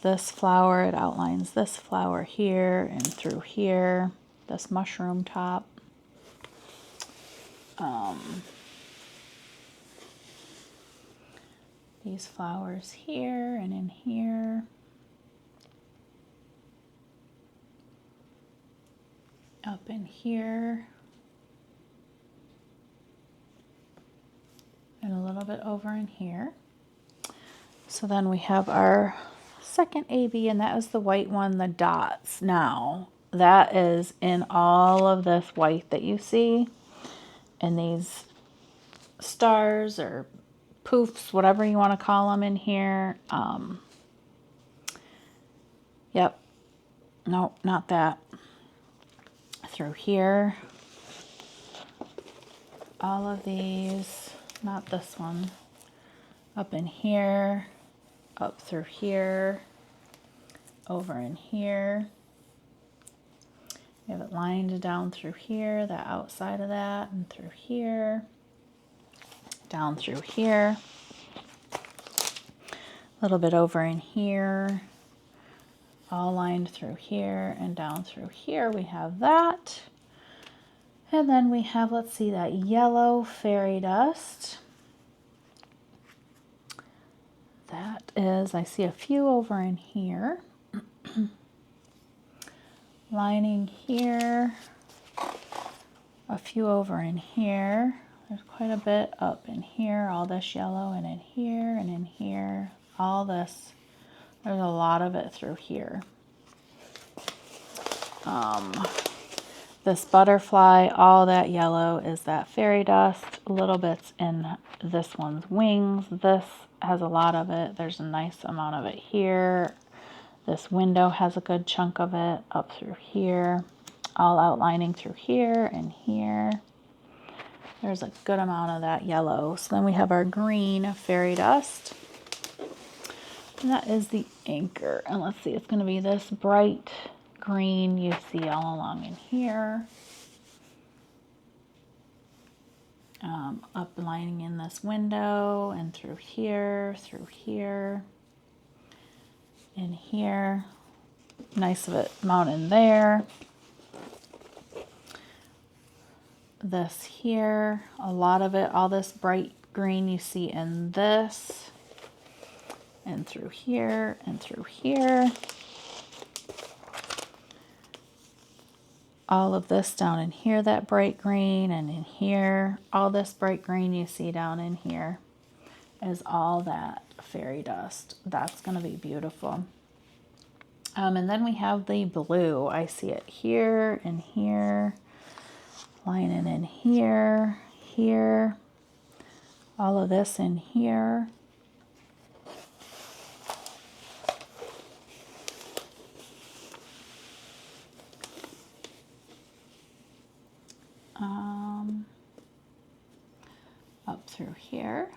A: This flower, it outlines this flower here and through here, this mushroom top. These flowers here and in here. Up in here. And a little bit over in here. So then we have our second AB, and that is the white one, the dots. Now, that is in all of this white that you see. And these stars or poofs, whatever you want to call them in here. Yep. No, not that. Through here. All of these, not this one. Up in here, up through here, over in here. We have it lined down through here, the outside of that, and through here, down through here, a little bit over in here, all lined through here, and down through here we have that. And then we have, let's see, that yellow fairy dust. That is, I see a few over in here. Lining here, a few over in here. There's quite a bit up in here, all this yellow, and in here, and in here, all this. There's a lot of it through here. This butterfly, all that yellow is that fairy dust. Little bits in this one's wings. This has a lot of it. There's a nice amount of it here. This window has a good chunk of it up through here, all outlining through here and here. There's a good amount of that yellow. So then we have our green fairy dust. And that is the anchor. And let's see, it's going to be this bright green you see all along in here. Uplining in this window and through here, in here. Nice of it mount in there. This here, a lot of it, all this bright green you see in this, and through here, and through here. All of this down in here, that bright green, and in here, all this bright green you see down in here is all that fairy dust. That's going to be beautiful. And then we have the blue. I see it here and here, lining in here, here, all of this in here. Up through here.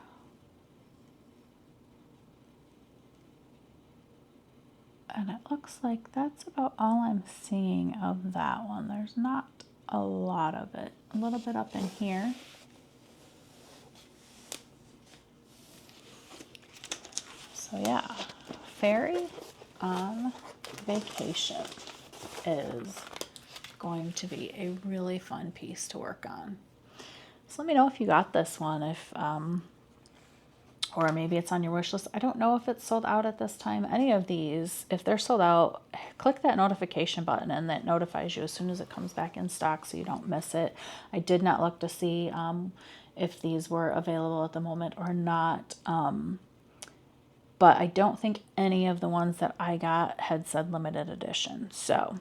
A: And it looks like that's about all I'm seeing of that one. There's not a lot of it. A little bit up in here. So yeah, Fairy on Vacation is going to be a really fun piece to work on. So let me know if you got this one, if or maybe it's on your wish list. I don't know if it's sold out at this time. Any of these, if they're sold out, click that notification button and that notifies you as soon as it comes back in stock so you don't miss it. I did not look to see if these were available at the moment or not. But I don't think any of the ones that I got had said limited edition. So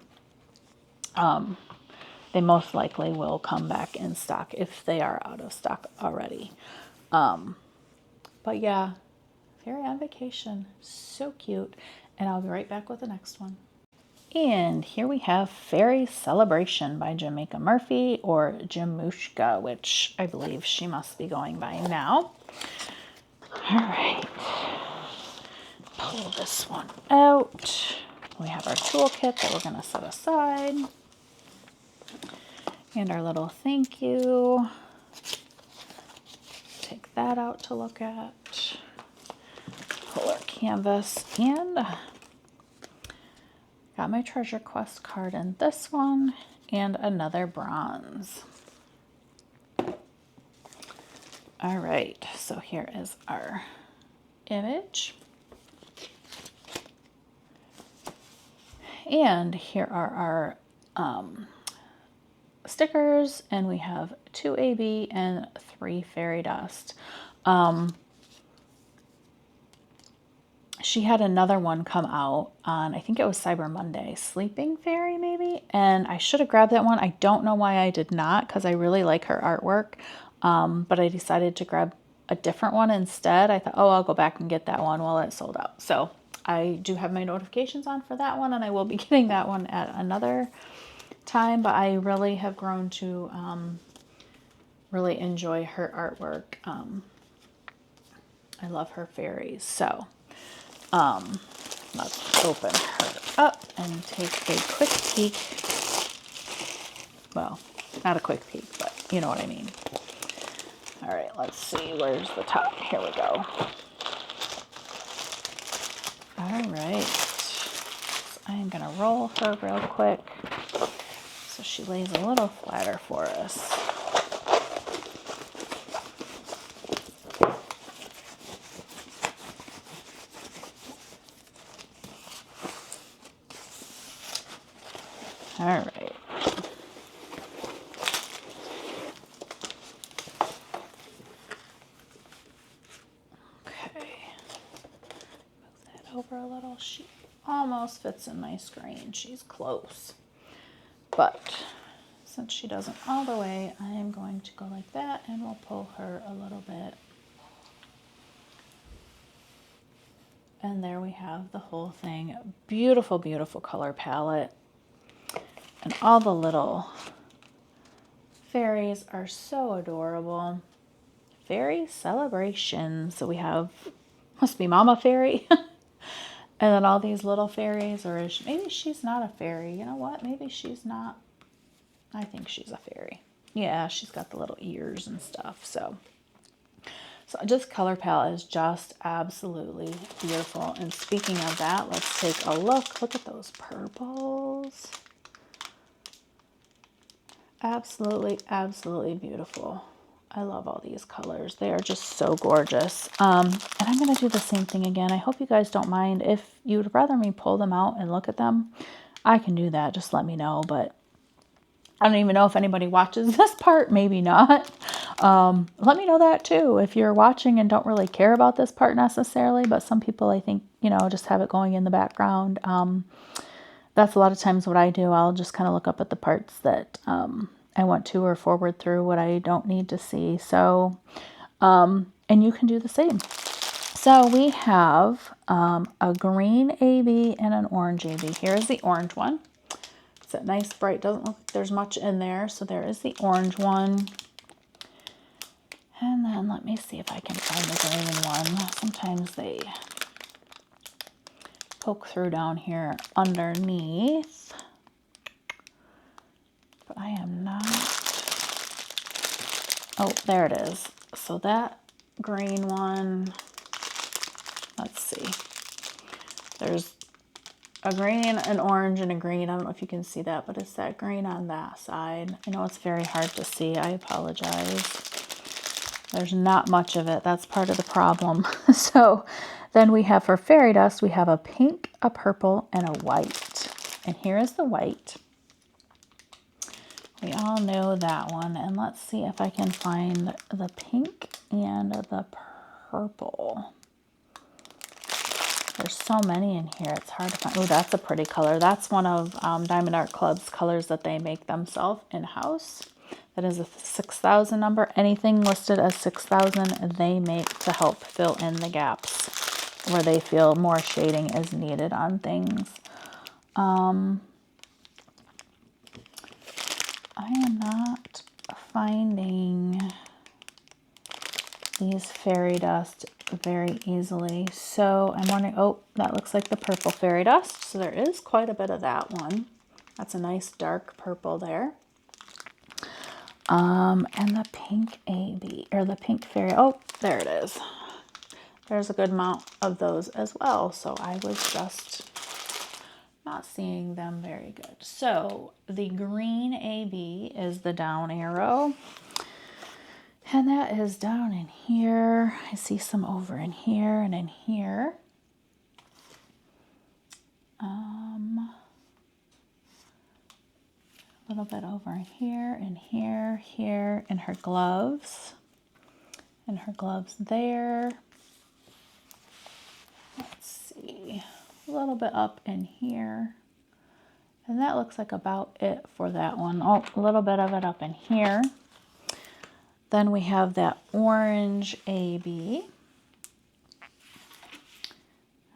A: they most likely will come back in stock if they are out of stock already. But yeah, Fairy on Vacation, so cute. And I'll be right back with the next one. And here we have Fairy Celebration by JEMAICA Murphy, or JEMOOSHKA, which I believe she must be going by now. All right, pull this one out. We have our toolkit that we're going to set aside. And our little thank you. Take that out to look at. Pull our canvas, and got my Treasure Quest card in this one and another bronze. All right, so here is our image. And here are our stickers, and we have 2 AB and 3 fairy dust. She had another one come out on, I think it was Cyber Monday, Sleeping Fairy maybe, and I should have grabbed that one. I don't know why I did not, because I really like her artwork, but I decided to grab a different one instead. I thought, oh, I'll go back and get that one while it sold out. So I do have my notifications on for that one, and I will be getting that one at another time, but I really have grown to really enjoy her artwork. I love her fairies. So let's open her up and take a quick peek. Well, not a quick peek, but you know what I mean. All right, let's see, where's the top? Here we go. All right, so I am gonna roll her real quick so she lays a little flatter for us. All right. Okay. Move that over a little. She almost fits in my screen. She's close. But since she doesn't all the way, I am going to go like that, and we'll pull her a little bit. And there we have the whole thing. Beautiful, beautiful color palette. And all the little fairies are so adorable. Fairy Celebration. So we have, must be Mama Fairy. And then all these little fairies, or maybe she's not a fairy. You know what? Maybe she's not. I think she's a fairy. Yeah, she's got the little ears and stuff. So this color palette is just absolutely beautiful. And speaking of that, let's take a look. Look at those purples. Absolutely, absolutely beautiful. I love all these colors. They are just so gorgeous. And I'm going to do the same thing again. I hope you guys don't mind. If you would rather me pull them out and look at them, I can do that. Just let me know. But I don't even know if anybody watches this part. Maybe not. Let me know that too. If you're watching and don't really care about this part necessarily, but some people, I think, you know, just have it going in the background. That's a lot of times what I do. I'll just kind of look up at the parts that I want to, or forward through what I don't need to see. So, and you can do the same. So we have a green AB and an orange AB. Here's the orange one. It's that nice bright, doesn't look like there's much in there. So there is the orange one. And then let me see if I can find the green one. Sometimes they poke through down here underneath. But I am not. Oh, there it is. So that green one, let's see. There's a green, an orange, and a green. I don't know if you can see that, but it's that green on that side. I know it's very hard to see. I apologize. There's not much of it. That's part of the problem. So then we have for fairy dust, we have a pink, a purple, and a white. And here is the white. We all know that one. And let's see if I can find the pink and the purple. There's so many in here. It's hard to find. Oh, that's a pretty color. That's one of Diamond Art Club's colors that they make themselves in-house. That is a 6,000 number. Anything listed as 6,000, they make to help fill in the gaps where they feel more shading is needed on things. I am not finding these fairy dust very easily. So I'm wondering, oh, that looks like the purple fairy dust. So there is quite a bit of that one. That's a nice dark purple there. And the pink AB, or the pink fairy, oh, there it is. There's a good amount of those as well. So I was just not seeing them very good. So the green AB is the down arrow. And that is down in here. I see some over in here and in here. A little bit over in here and here, here, and her gloves. And her gloves there. Let's see. A little bit up in here. And that looks like about it for that one. Oh, a little bit of it up in here. Then we have that orange AB.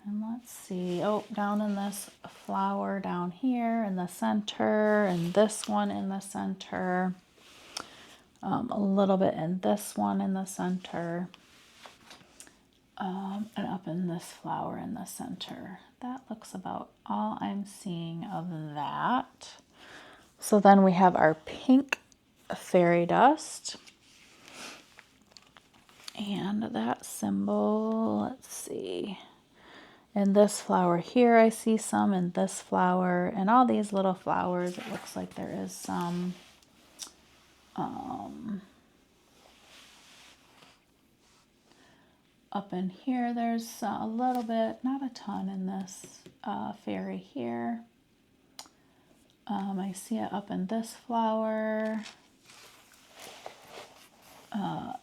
A: And let's see, oh, down in this flower down here in the center, and this one in the center. A little bit in this one in the center. And up in this flower in the center. That looks about all I'm seeing of that. So then we have our pink fairy dust. And that symbol, let's see. In this flower here, I see some in this flower. And all these little flowers, it looks like there is some. Up in here, there's a little bit, not a ton in this fairy here. I see it up in this flower.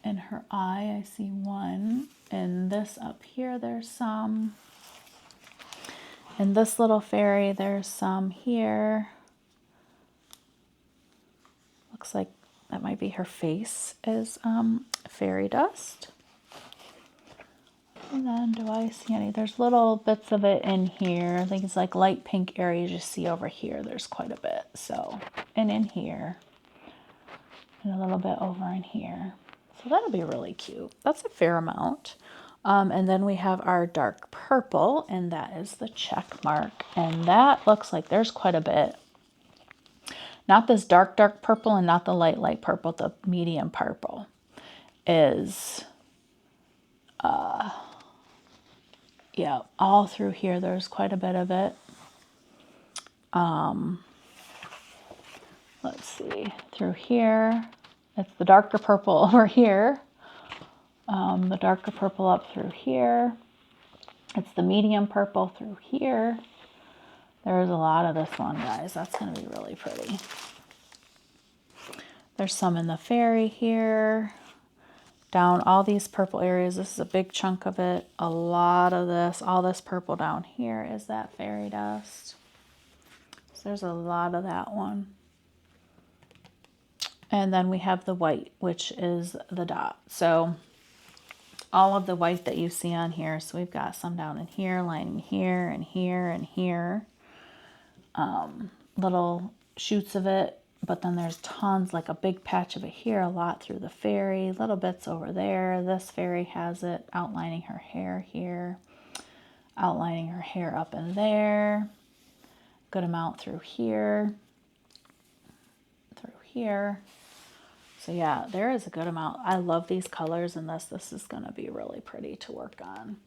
A: In her eye, I see one. In this up here, there's some. In this little fairy, there's some here. Looks like that might be her face is fairy dust. And then do I see any? There's little bits of it in here. I think it's like light pink areas you see over here. There's quite a bit. So, and in here. And a little bit over in here. So that'll be really cute. That's a fair amount. And then we have our dark purple, and that is the check mark. And that looks like there's quite a bit. not this dark, dark purple and not the light, light purple, the medium purple is, yeah, all through here. There's quite a bit of it. Let's see, through here, it's the darker purple over here. The darker purple up through here. It's the medium purple through here. There's a lot of this one, guys. That's going to be really pretty. There's some in the fairy here. Down all these purple areas. This is a big chunk of it. A lot of this, all this purple down here is that fairy dust. So there's a lot of that one. And then we have the white, which is the dot. So all of the white that you see on here. So we've got some down in here, lining here and here and here. Little shoots of it. But then there's tons, like a big patch of it here, a lot through the fairy, little bits over there. This fairy has it outlining her hair here, outlining her hair up in there. Good amount through here, through here. So yeah, there is a good amount. I love these colors in this. This is going to be really pretty to work on.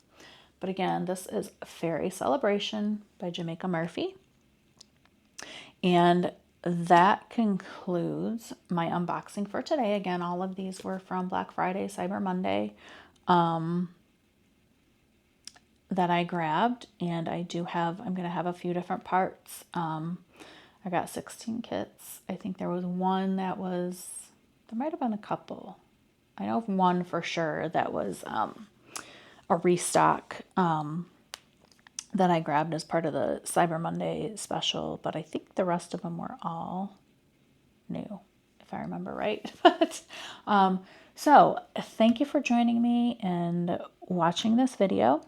A: But again, this is Fairy Celebration by Jamaica Murphy. And that concludes my unboxing for today. Again, all of these were from Black Friday, Cyber Monday that I grabbed. And I do have, I'm going to have a few different parts. I got 16 kits. I think there was one that was, there might have been a couple. I know of one for sure that was a restock that I grabbed as part of the Cyber Monday special, but I think the rest of them were all new, if I remember right. But so thank you for joining me and watching this video.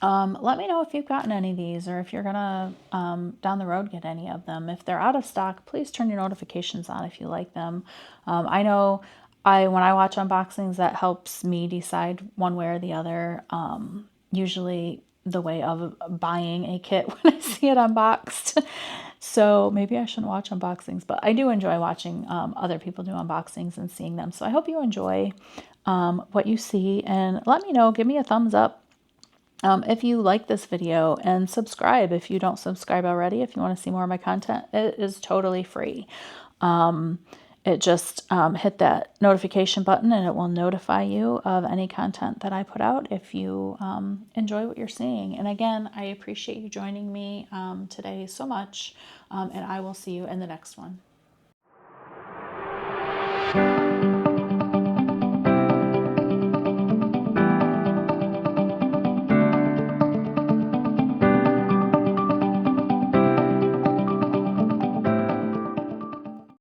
A: Let me know if you've gotten any of these or if you're gonna down the road get any of them. If they're out of stock, please turn your notifications on if you like them. I know when I watch unboxings, that helps me decide one way or the other. Usually the way of buying a kit when I see it unboxed. So maybe I shouldn't watch unboxings, but I do enjoy watching other people do unboxings and seeing them. So I hope you enjoy what you see, and let me know, give me a thumbs up if you like this video, and subscribe if you don't subscribe already. If you want to see more of my content, it is totally free. It just hit that notification button and it will notify you of any content that I put out if you enjoy what you're seeing. And again, I appreciate you joining me today so much, and I will see you in the next one.